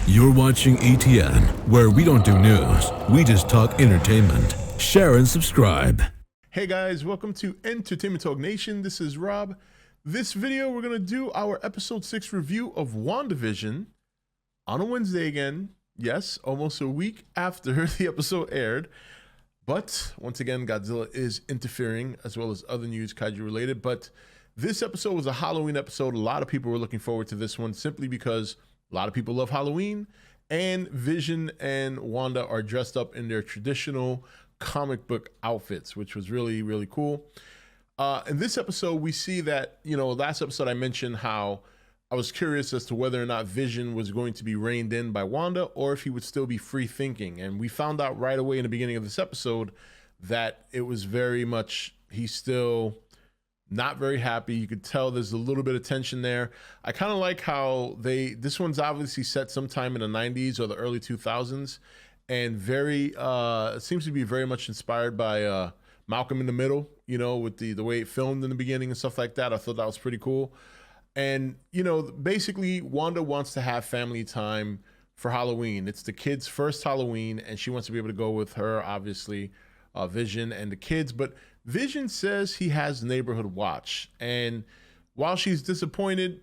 You're watching E.T.N, where we don't do news, we just talk entertainment. Share and subscribe. Hey guys, welcome to Entertainment Talk Nation. This is Rob. This video, we're going to do our episode 6 review of WandaVision on a Wednesday again. Yes, almost a week after the episode aired. But once again, Godzilla is interfering, as well as other news kaiju related. But this episode was a Halloween episode. A lot of people were looking forward to this one simply because a lot of people love Halloween, and Vision and Wanda are dressed up in their traditional comic book outfits, which was really, really cool. In this episode, we see that, last episode I mentioned how I was curious as to whether or not Vision was going to be reined in by Wanda or if he would still be free thinking. And we found out right away in the beginning of this episode that it was very much, he's still not very happy. You could tell there's a little bit of tension there. I kind of like how this one's obviously set sometime in the 90s or the early 2000s, and it seems to be very much inspired by Malcolm in the Middle, with the way it filmed in the beginning and stuff like that. I thought that was pretty cool. And, basically Wanda wants to have family time for Halloween. It's the kids' first Halloween, and she wants to be able to go with her, obviously, Vision and the kids. But Vision says he has neighborhood watch, and while she's disappointed,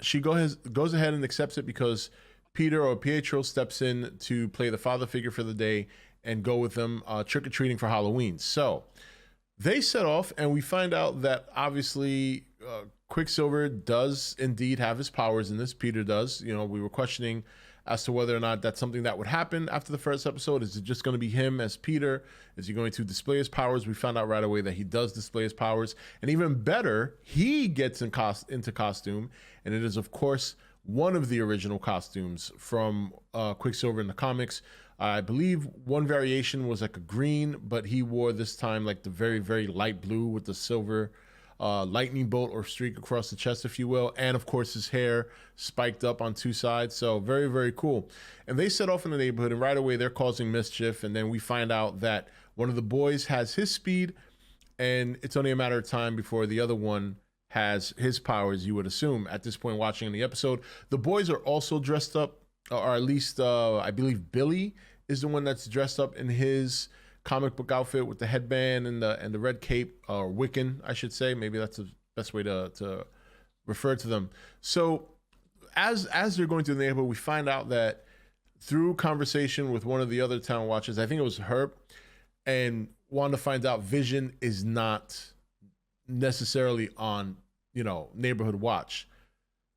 she goes ahead and accepts it because Pietro steps in to play the father figure for the day and go with them trick-or-treating for Halloween. So they set off, and we find out that obviously Quicksilver does indeed have his powers in this. Peter does. We were questioning as to whether or not that's something that would happen after the first episode. Is it just going to be him as Peter? Is he going to display his powers? We found out right away that he does display his powers. And even better, he gets into costume. And it is, of course, one of the original costumes from Quicksilver in the comics. I believe one variation was like a green, but he wore this time like the very, very light blue with the silver lightning bolt or streak across the chest, if you will. And of course, his hair spiked up on two sides. So very, very cool. And they set off in the neighborhood, and right away they're causing mischief. And then we find out that one of the boys has his speed, and it's only a matter of time before the other one has his powers, you would assume, at this point watching in the episode. The boys are also dressed up, or at least I believe Billy is the one that's dressed up in his comic book outfit with the headband and the red cape, or Wiccan, I should say. Maybe that's the best way to refer to them. So as they're going through the neighborhood, we find out that through conversation with one of the other town watchers, I think it was Herb, and Wanda finds out Vision is not necessarily on, neighborhood watch.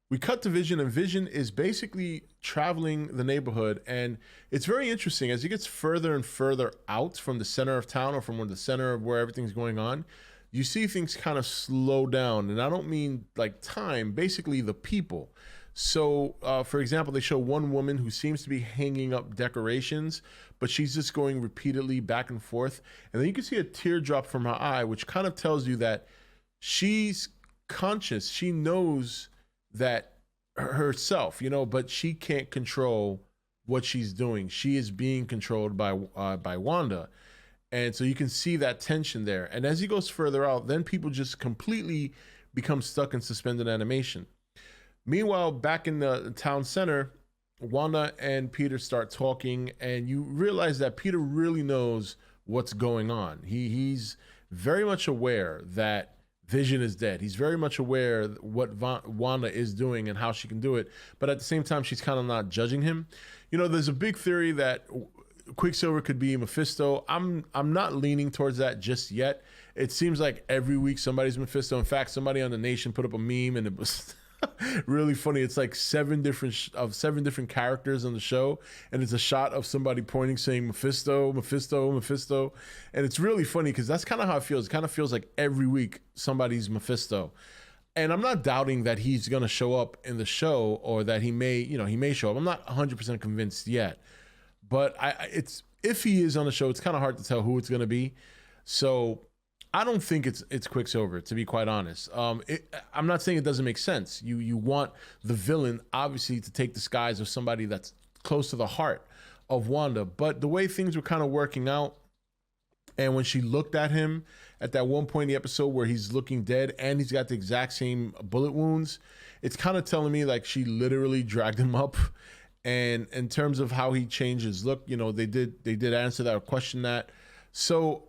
We cut to Vision, and Vision is basically traveling the neighborhood, and it's very interesting as he gets further and further out from the center of town, or from the center of where everything's going on. You see things kind of slow down, and I don't mean like time, basically the people. So for example, they show one woman who seems to be hanging up decorations, but she's just going repeatedly back and forth, and then you can see a teardrop from her eye, which kind of tells you that she's conscious. She knows that herself, but she can't control what she's doing. She is being controlled by Wanda. And so you can see that tension there. And as he goes further out, then people just completely become stuck in suspended animation. Meanwhile, back in the town center, Wanda and Peter start talking, and you realize that Peter really knows what's going on. He's very much aware that Vision is dead. He's very much aware what Wanda is doing and how she can do it, but at the same time, she's kind of not judging him. There's a big theory that Quicksilver could be Mephisto. I'm not leaning towards that just yet. It seems like every week somebody's Mephisto. In fact, somebody on the Nation put up a meme, and it was really funny. It's like seven different characters on the show, and it's a shot of somebody pointing saying Mephisto, Mephisto, Mephisto. And it's really funny because that's kind of how it feels. It kind of feels like every week somebody's Mephisto. And I'm not doubting that he's going to show up in the show, or that he may show up. I'm not 100% convinced yet, but if he is on the show, it's kind of hard to tell who it's going to be. So I don't think it's Quicksilver, to be quite honest. I'm not saying it doesn't make sense. You want the villain, obviously, to take the skies of somebody that's close to the heart of Wanda. But the way things were kind of working out, and when she looked at him at that one point in the episode where he's looking dead and he's got the exact same bullet wounds, it's kind of telling me like she literally dragged him up And in terms of how he changed his look, they did answer that or question that. So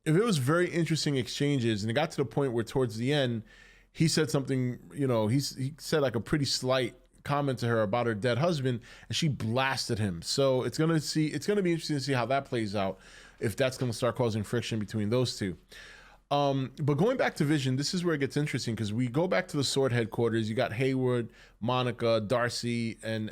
if it was very interesting exchanges, and it got to the point where towards the end he said something, he said like a pretty slight comment to her about her dead husband, and she blasted him. So it's gonna be interesting to see how that plays out, if that's gonna start causing friction between those two. But going back to Vision, this is where it gets interesting, because we go back to the Sword headquarters. You got Hayward, Monica, Darcy, and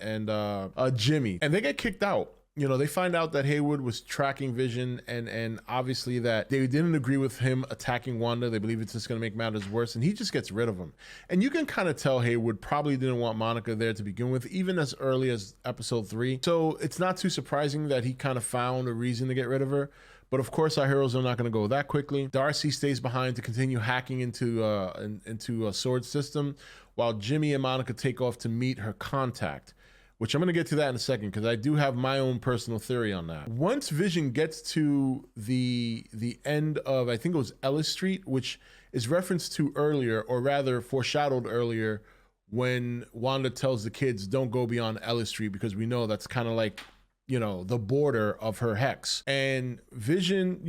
Jimmy, and they get kicked out. They find out that Hayward was tracking Vision, and obviously that they didn't agree with him attacking Wanda. They believe it's just going to make matters worse, and he just gets rid of him. And you can kind of tell Hayward probably didn't want Monica there to begin with, even as early as episode 3. So it's not too surprising that he kind of found a reason to get rid of her. But of course, our heroes are not going to go that quickly. Darcy stays behind to continue hacking into a Sword system, while Jimmy and Monica take off to meet her contact, which I'm going to get to that in a second, because I do have my own personal theory on that. Once Vision gets to the end of, I think it was Ellis Street, which is referenced to earlier, or rather foreshadowed earlier, when Wanda tells the kids, don't go beyond Ellis Street, because we know that's kind of like, the border of her hex. And Vision,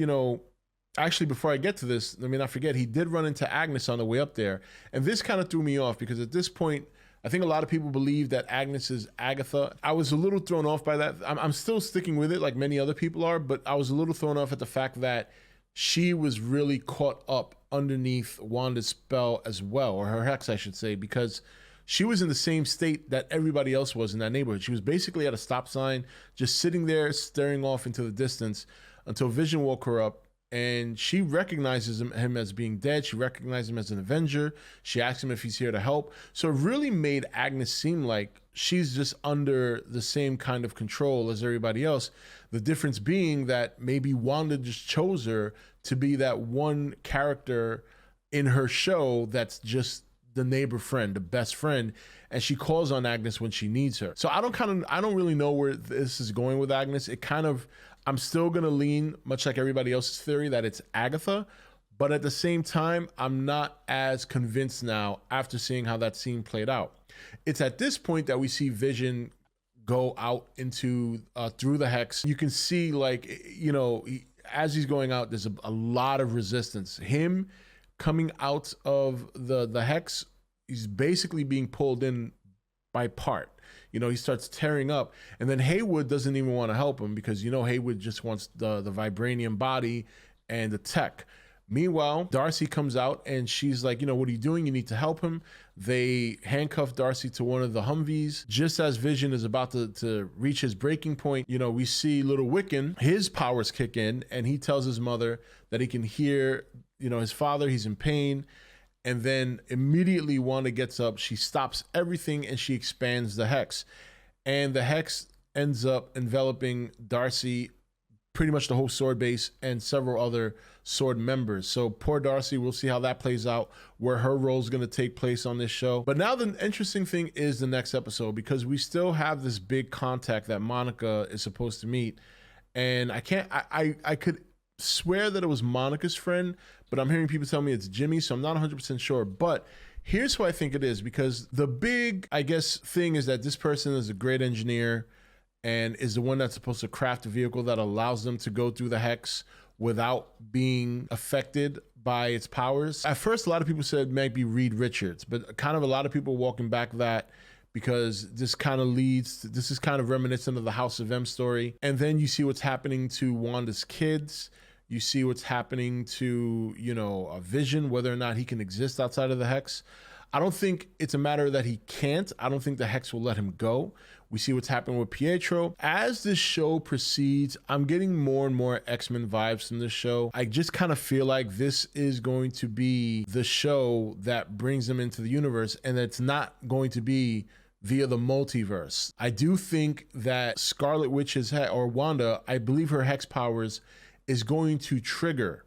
actually, before I get to this, let me not forget, he did run into Agnes on the way up there. And this kind of threw me off, because at this point, I think a lot of people believe that Agnes is Agatha. I was a little thrown off by that. I'm still sticking with it like many other people are, but I was a little thrown off at the fact that she was really caught up underneath Wanda's spell as well, or her hex, I should say, because she was in the same state that everybody else was in that neighborhood. She was basically at a stop sign, just sitting there, staring off into the distance, until Vision woke her up, and she recognizes him as being dead. She recognizes him as an Avenger. She asks him if he's here to help. So it really made Agnes seem like she's just under the same kind of control as everybody else. The difference being that maybe Wanda just chose her to be that one character in her show that's just the neighbor friend, the best friend, and she calls on Agnes when she needs her. So I don't really know where this is going with Agnes. I'm still gonna lean, much like everybody else's theory, that it's Agatha, but at the same time, I'm not as convinced now after seeing how that scene played out. It's at this point that we see Vision go out into through the hex. You can see, as he's going out, there's a lot of resistance. Him coming out of the hex, he's basically being pulled in by part. He starts tearing up, and then Haywood doesn't even want to help him, because Haywood just wants the vibranium body and the tech. Meanwhile, Darcy comes out, and she's like, what are you doing? You need to help him. They handcuff Darcy to one of the Humvees. Just as Vision is about to reach his breaking point, we see little Wiccan, his powers kick in, and he tells his mother that he can hear his father, he's in pain. And then immediately Wanda gets up, she stops everything, and she expands the hex. And the hex ends up enveloping Darcy, pretty much the whole Sword base, and several other Sword members. So poor Darcy, we'll see how that plays out, where her role is going to take place on this show. But now the interesting thing is the next episode, because we still have this big contact that Monica is supposed to meet. And I could swear that it was Monica's friend, but I'm hearing people tell me it's Jimmy, so I'm not 100% sure. But here's who I think it is, because the big, thing is that this person is a great engineer and is the one that's supposed to craft a vehicle that allows them to go through the hex without being affected by its powers. At first, a lot of people said it might be Reed Richards, but kind of a lot of people walking back that, because this is kind of reminiscent of the House of M story. And then you see what's happening to Wanda's kids. You see what's happening to, a Vision, whether or not he can exist outside of the hex. I don't think it's a matter that he can't. I don't think the hex will let him go. We see what's happening with Pietro. As this show proceeds, I'm getting more and more X-Men vibes from this show. I just kind of feel like this is going to be the show that brings them into the universe, and it's not going to be via the multiverse. I do think that Scarlet Witch's or Wanda, I believe her hex powers is going to trigger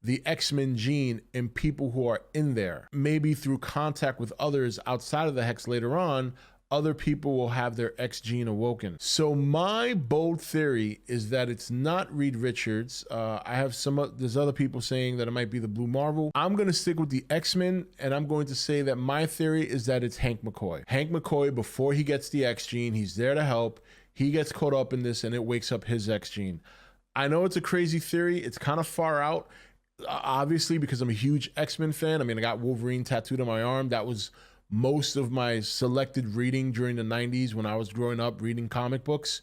the X-Men gene in people who are in there, maybe through contact with others outside of the hex later on, other people will have their X gene awoken. So my bold theory is that it's not Reed Richards. I have there's other people saying that it might be the Blue Marvel. I'm going to stick with the X-Men, and I'm going to say that my theory is that it's Hank McCoy. Hank McCoy, before he gets the X gene, he's there to help. He gets caught up in this and it wakes up his X gene. I know it's a crazy theory. It's kind of far out, obviously, because I'm a huge X-Men fan. I mean, I got Wolverine tattooed on my arm. That was most of my selected reading during the 90s when I was growing up reading comic books.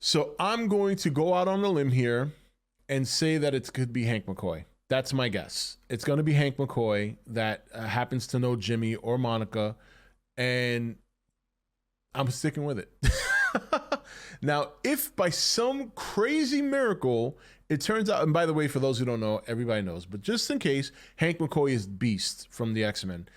So I'm going to go out on a limb here and say that it could be Hank McCoy. That's my guess. It's going to be Hank McCoy that happens to know Jimmy or Monica, and I'm sticking with it. Now, if by some crazy miracle it turns out, and by the way, for those who don't know, everybody knows, but just in case, Hank McCoy is Beast from the X-Men.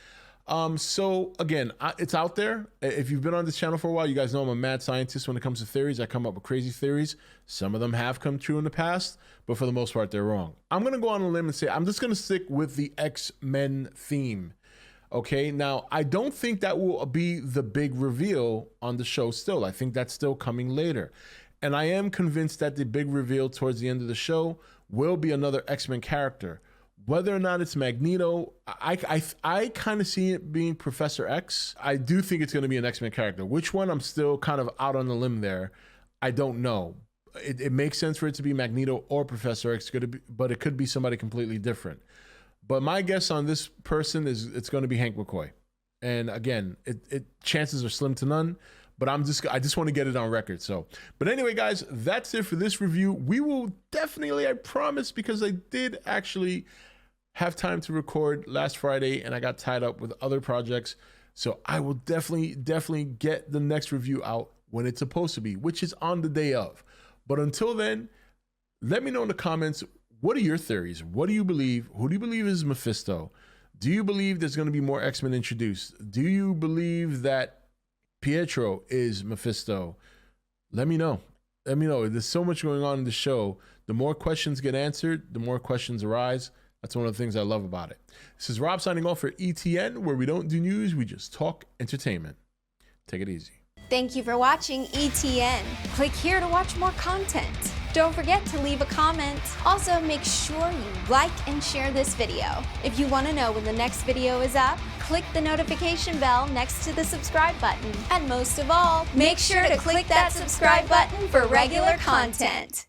So again, it's out there. If you've been on this channel for a while, you guys know I'm a mad scientist when it comes to theories. I come up with crazy theories. Some of them have come true in the past, but for the most part, they're wrong. I'm going to go on a limb and say, I'm just going to stick with the X-Men theme. Okay, now I don't think that will be the big reveal on the show still. I think that's still coming later. And I am convinced that the big reveal towards the end of the show will be another X-Men character. Whether or not it's Magneto, I kind of see it being Professor X. I do think it's going to be an X-Men character. Which one? I'm still kind of out on the limb there. I don't know. It makes sense for it to be Magneto or Professor X, but it could be somebody completely different. But my guess on this person is it's going to be Hank McCoy. And again, chances are slim to none. But I just want to get it on record. So, but anyway, guys, that's it for this review. We will definitely, I promise, because I did actually have time to record last Friday and I got tied up with other projects. So I will definitely get the next review out when it's supposed to be, which is on the day of. But until then, let me know in the comments, what are your theories? What do you believe? Who do you believe is Mephisto? Do you believe there's going to be more X-Men introduced? Do you believe that Pietro is Mephisto? Let me know. Let me know. There's so much going on in the show. The more questions get answered, the more questions arise. That's one of the things I love about it. This is Rob signing off for E.T.N, where we don't do news, we just talk entertainment. Take it easy. Thank you for watching E.T.N. Click here to watch more content. Don't forget to leave a comment. Also, make sure you like and share this video. If you want to know when the next video is up, click the notification bell next to the subscribe button. And most of all, make sure to click that subscribe button for regular content.